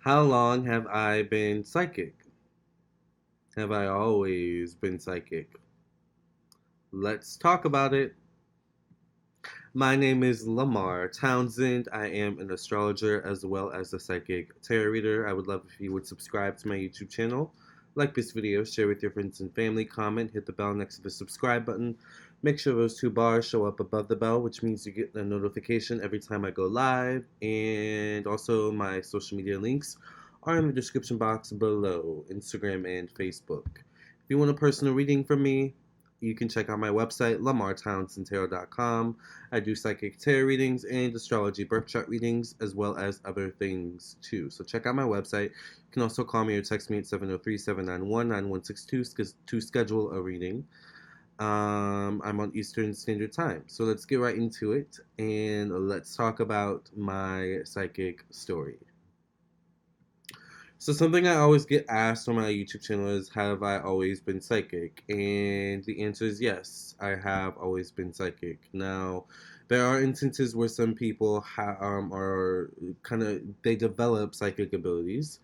How long have I been psychic? Have I always been psychic? Let's talk about it. My name is Lamarr Townsend. I am an astrologer as well as a psychic tarot reader. I would love if you would subscribe to my YouTube channel, like this video, share with your friends and family, comment, hit the bell next to the subscribe button. Make sure those two bars show up above the bell, which means you get a notification every time I go live. And also, my social media links are in the description box below, Instagram and Facebook. If you want a personal reading from me, you can check out my website, lamarrtownsendtarot.com. I do psychic tarot readings and astrology birth chart readings, as well as other things too. So check out my website. You can also call me or text me at 703-791-9162 to schedule a reading. I'm on Eastern Standard Time. So let's get right into it and let's talk about my psychic story. So something I always get asked on my YouTube channel is, have I always been psychic? And the answer is yes, I have always been psychic. Now, there are instances where some people are kind of, they develop psychic abilities.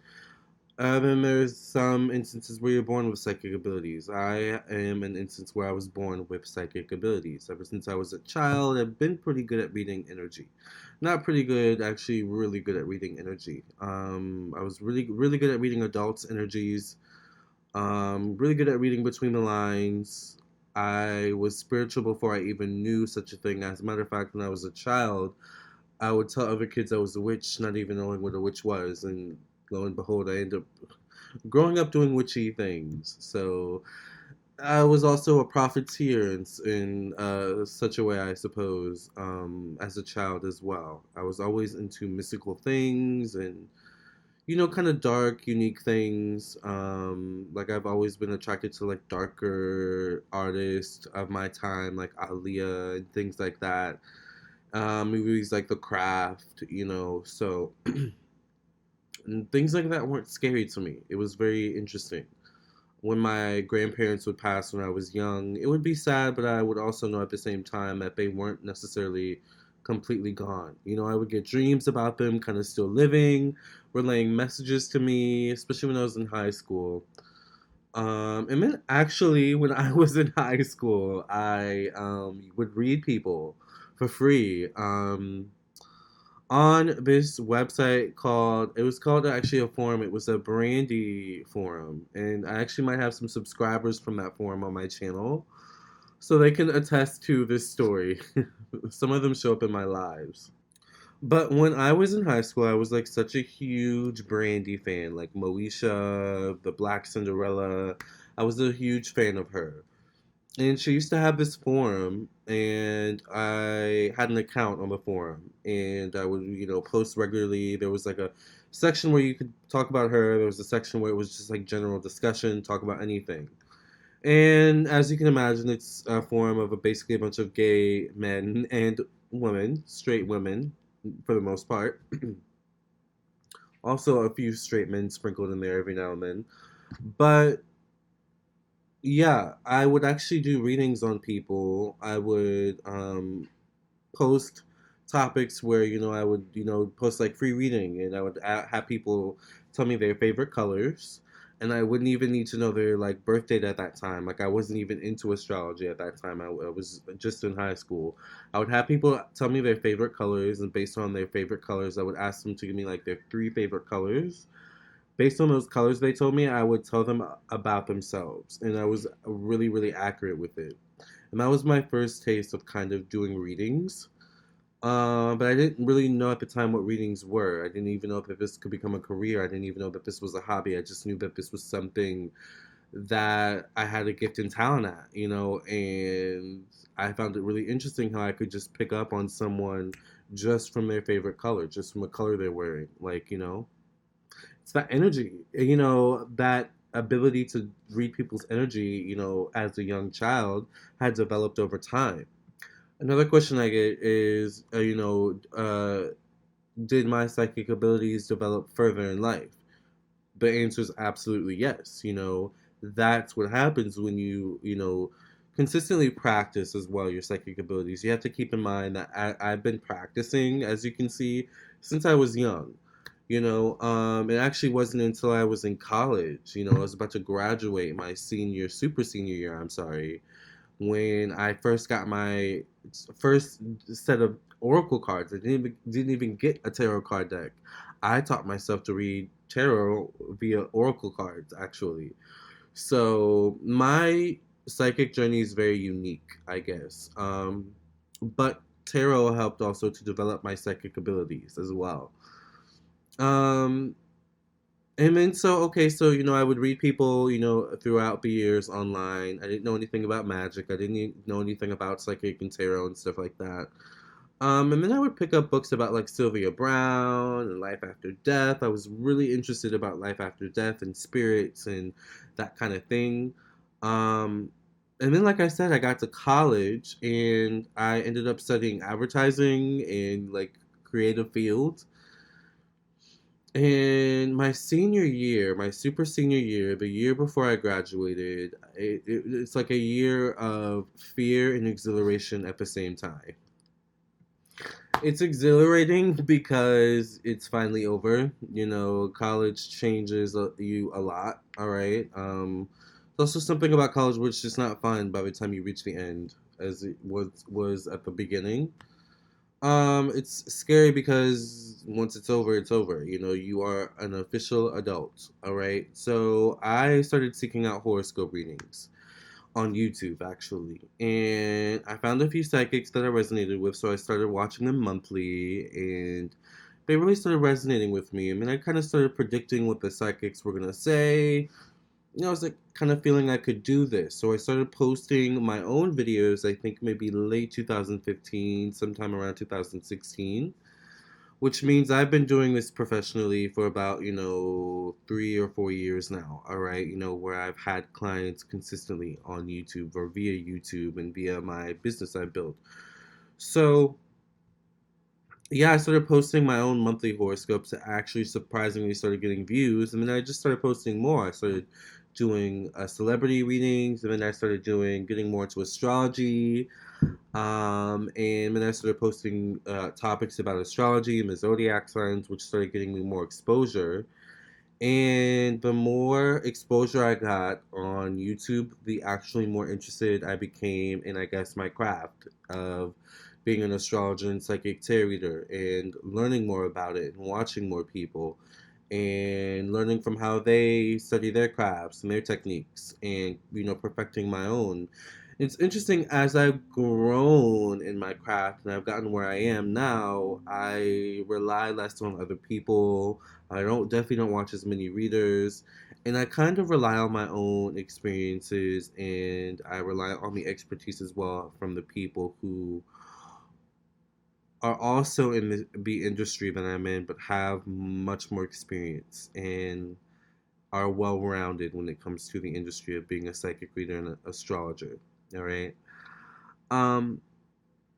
Then there's some instances where you're born with psychic abilities. I am an instance where I was born with psychic abilities. Ever since I was a child, I've been pretty good at reading energy. Not pretty good, actually, really good at reading energy. I was really good at reading adults' energies. Really good at reading between the lines. I was spiritual before I even knew such a thing. As a matter of fact, when I was a child, I would tell other kids I was a witch, not even knowing what a witch was, and lo and behold, I ended up growing up doing witchy things. So I was also a profiteer in such a way, I suppose, as a child as well. I was always into mystical things and, kind of dark, unique things. Like I've always been attracted to like darker artists of my time, like Aaliyah and things like that. Movies like The Craft, so and things like that weren't scary to me. It was very interesting. When my grandparents would pass when I was young, it would be sad, but I would also know at the same time that they weren't necessarily completely gone. I would get dreams about them kind of still living, relaying messages to me, especially when I was in high school. And then actually, when I was in high school, I would read people for free. On this website it was called actually a forum. It was a Brandy forum, and I actually might have some subscribers from that forum on my channel, so they can attest to this story. Some of them show up in my lives. But when I was in high school, I was like such a huge Brandy fan, like Moesha, the Black Cinderella. I was a huge fan of her. And she used to have this forum, and I had an account on the forum, and I would, post regularly. There was like a section where you could talk about her. There was a section where it was just like general discussion, talk about anything. And as you can imagine, it's a forum of basically a bunch of gay men and women, straight women, for the most part. Also, a few straight men sprinkled in there every now and then. But yeah, I would actually do readings on people. I would post topics where I would post like free reading, and I would have people tell me their favorite colors, and I wouldn't even need to know their like birth date at that time. Like I wasn't even into astrology at that time. I was just in high school. I would have people tell me their favorite colors, and based on their favorite colors, I would ask them to give me like their three favorite colors. Based on those colors they told me, I would tell them about themselves, and I was really, really accurate with it. And that was my first taste of kind of doing readings. But I didn't really know at the time what readings were. I didn't even know if this could become a career. I didn't even know that this was a hobby. I just knew that this was something that I had a gift and talent at, and I found it really interesting how I could just pick up on someone just from their favorite color, just from a color they're wearing. Like, it's that energy, that ability to read people's energy, as a young child had developed over time. Another question I get is, did my psychic abilities develop further in life? The answer is absolutely yes. That's what happens when consistently practice as well your psychic abilities. You have to keep in mind that I've been practicing, as you can see, since I was young. It actually wasn't until I was in college. I was about to graduate my super senior year, I'm sorry, when I first got my first set of oracle cards. I didn't even get a tarot card deck. I taught myself to read tarot via oracle cards, actually. So my psychic journey is very unique, I guess. But tarot helped also to develop my psychic abilities as well. Um, and then so I would read people, throughout the years online. I didn't know anything about magic. I didn't know anything about psychic and tarot and stuff like that. And then I would pick up books about like Sylvia Brown and life after death. I was really interested about life after death and spirits and that kind of thing. Um, and then, like I said, I got to college and I ended up studying advertising and like creative fields. And my super senior year, the year before I graduated, it's like a year of fear and exhilaration at the same time. It's exhilarating because it's finally over. College changes you a lot. All right. There's also something about college which is not fun by the time you reach the end, as it was at the beginning. It's scary because once it's over, it's over. You are an official adult. All right. So I started seeking out horoscope readings on YouTube, actually. And I found a few psychics that I resonated with, so I started watching them monthly, and they really started resonating with me. I mean, I kind of started predicting what the psychics were going to say. I was like kind of feeling I could do this. So I started posting my own videos, I think maybe late 2015, sometime around 2016, which means I've been doing this professionally for about, 3 or 4 years now. All right. Where I've had clients consistently on YouTube or via YouTube and via my business I built. So, yeah, I started posting my own monthly horoscopes that actually surprisingly started getting views. And then I just started posting more. I started doing celebrity readings, and then I started getting more into astrology. And then I started posting topics about astrology and the zodiac signs, which started getting me more exposure. And the more exposure I got on YouTube, the actually more interested I became in, I guess, my craft of being an astrologer and psychic tarot reader and learning more about it and watching more people and learning from how they study their crafts and their techniques and perfecting my own. It's interesting, as I've grown in my craft and I've gotten where I am now, I rely less on other people. I don't definitely don't watch as many readers, and I kind of rely on my own experiences, and I rely on the expertise as well from the people who are also in the industry that I'm in, but have much more experience and are well rounded when it comes to the industry of being a psychic reader and an astrologer. All right. Um,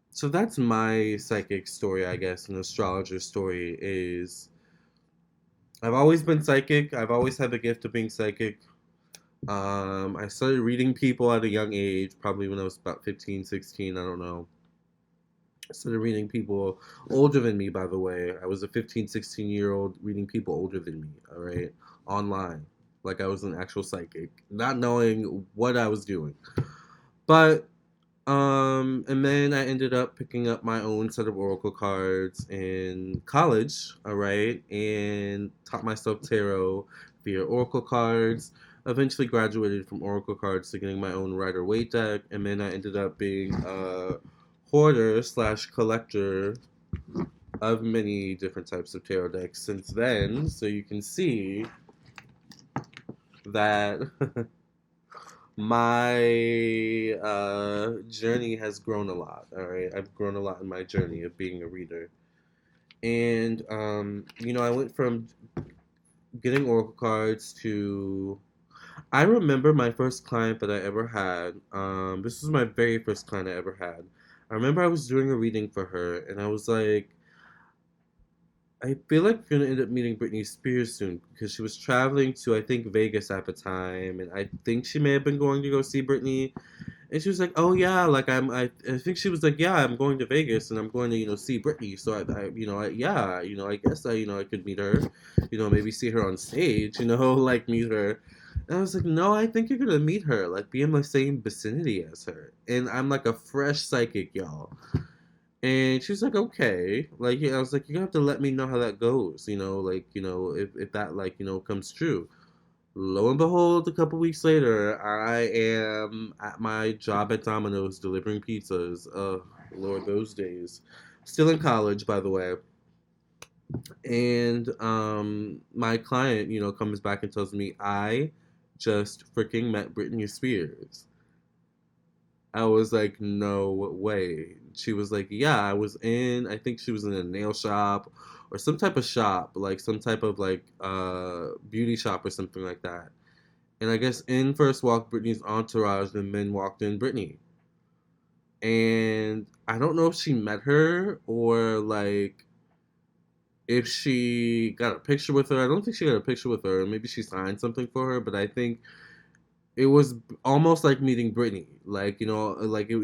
so that's my psychic story, I guess. An astrologer story is I've always been psychic. I've always had the gift of being psychic. I started reading people at a young age, probably when I was about 15, 16. I don't know. I started reading people older than me, by the way. I was a 15, 16-year-old reading people older than me, all right, online. Like I was an actual psychic, not knowing what I was doing. But and then I ended up picking up my own set of oracle cards in college, all right, and taught myself tarot via oracle cards. Eventually graduated from oracle cards to getting my own Rider Waite deck, and then I ended up being a hoarder slash collector of many different types of tarot decks since then. So you can see that my journey has grown a lot. All right, I've grown a lot in my journey of being a reader, and I went from getting oracle cards to. I remember my first client that I ever had. This was my very first client I ever had. I remember I was doing a reading for her, and I was like, I feel like we're gonna end up meeting Britney Spears soon because she was traveling to, I think, Vegas at the time, and I think she may have been going to go see Britney. And she was like, "Oh yeah, like I think she was like, yeah, I'm going to Vegas and I'm going to see Britney. So yeah, I guess I could meet her, maybe see her on stage, like meet her." And I was like, "No, I think you're gonna meet her, like be in the same vicinity as her." And I'm like a fresh psychic, y'all. And she's like, "Okay," like I was like, "You have to let me know how that goes, like if that like comes true." Lo and behold, a couple weeks later, I am at my job at Domino's delivering pizzas. Lord, those days. Still in college, by the way. And my client, comes back and tells me I just freaking met Britney Spears. I was like, no way. She was like, yeah, I think she was in a nail shop or some type of shop, like some type of like beauty shop or something like that. And I guess in first walked Britney's entourage, and then walked in Britney. And I don't know if she met her or like if she got a picture with her. I don't think she got a picture with her. Maybe she signed something for her, but I think it was almost like meeting Britney. Like,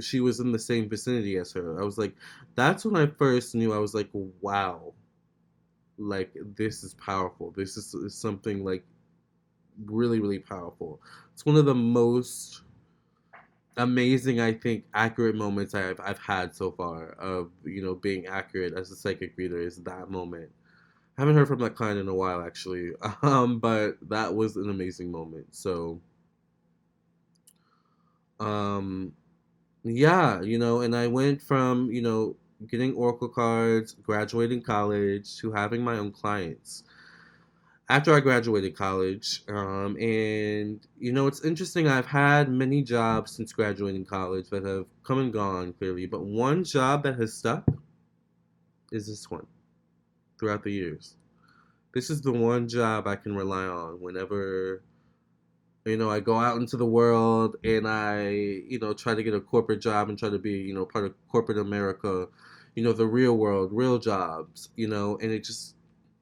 she was in the same vicinity as her. I was like, that's when I first knew. I was like, wow, like this is powerful. This is something like really, really powerful. It's one of the most amazing, I think, accurate moments I've had so far of being accurate as a psychic reader is that moment. I haven't heard from that client in a while actually, but that was an amazing moment. So, um, yeah, and I went from getting oracle cards, graduating college, to having my own clients after I graduated college. And it's interesting. I've had many jobs since graduating college that have come and gone clearly, but one job that has stuck is this one throughout the years. This is the one job I can rely on whenever I go out into the world and I try to get a corporate job and try to be part of corporate America, the real world, real jobs, and it just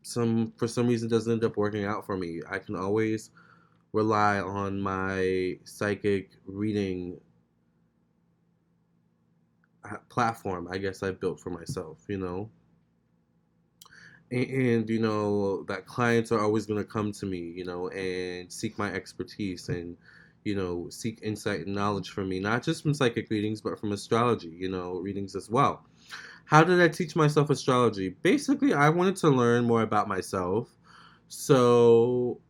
for some reason doesn't end up working out for me. I can always rely on my psychic reading platform, I guess I built for myself, and that clients are always going to come to me, and seek my expertise and seek insight and knowledge from me, not just from psychic readings but from astrology, readings as well. How did I teach myself astrology? Basically, I wanted to learn more about myself. So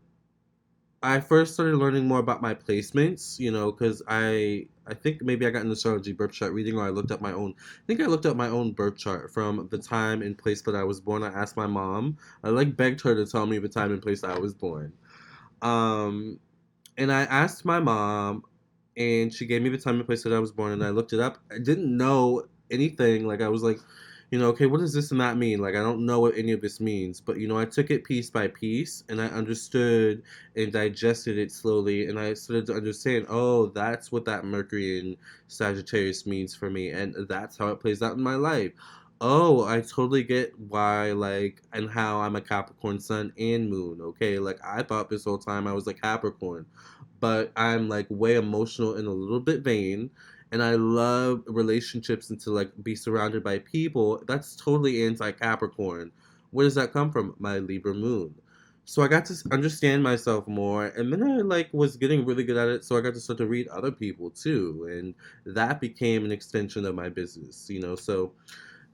I first started learning more about my placements, because I think maybe I got an astrology birth chart reading, or I looked up my own. I think I looked up my own birth chart from the time and place that I was born. I asked my mom. I like begged her to tell me the time and place that I was born. Um, and I asked my mom, and she gave me the time and place that I was born, and I looked it up. I didn't know anything. Like I was like, okay, what does this and that mean? Like I don't know what any of this means, but I took it piece by piece, and I understood and digested it slowly, and I started to understand. Oh, that's what that Mercury in Sagittarius means for me, and that's how it plays out in my life. Oh, I totally get why, like, and how I'm a Capricorn sun and moon. Okay, like I thought this whole time I was a Capricorn, but I'm like way emotional and a little bit vain, and I love relationships and to like be surrounded by people. That's totally anti Capricorn. Where does that come from? My Libra moon. So I got to understand myself more, and then I like was getting really good at it. So I got to start to read other people too, and that became an extension of my business. So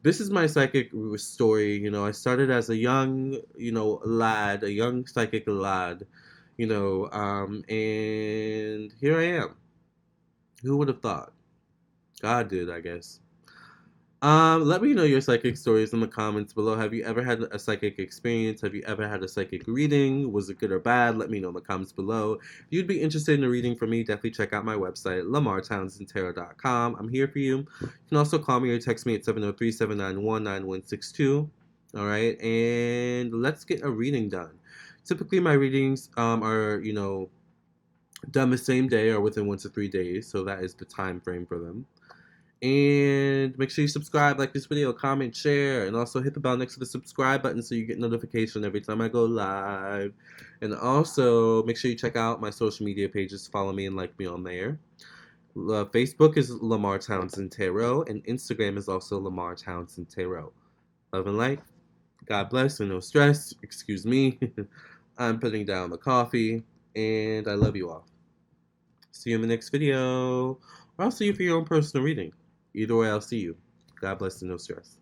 this is my psychic story. I started as a young, lad, a young psychic lad, and here I am. Who would have thought? God did, I guess. Let me know your psychic stories in the comments below. Have you ever had a psychic experience? Have you ever had a psychic reading? Was it good or bad? Let me know in the comments below. If you'd be interested in a reading from me, definitely check out my website, lamarrtownsendtarot.com. I'm here for you. You can also call me or text me at 703-791-9162. All right, and let's get a reading done. Typically, my readings are, done the same day or within 1 to 3 days, so that is the time frame for them. And make sure you subscribe, like this video, comment, share, and also hit the bell next to the subscribe button so you get notification every time I go live. And also make sure you check out my social media pages, follow me and like me on there. Facebook is Lamarr Townsend Tarot, and Instagram is also Lamarr Townsend Tarot. Love and light. God bless and no stress. Excuse me. I'm putting down the coffee, and I love you all. See you in the next video. Or I'll see you for your own personal reading. Either way, I'll see you. God bless and no stress.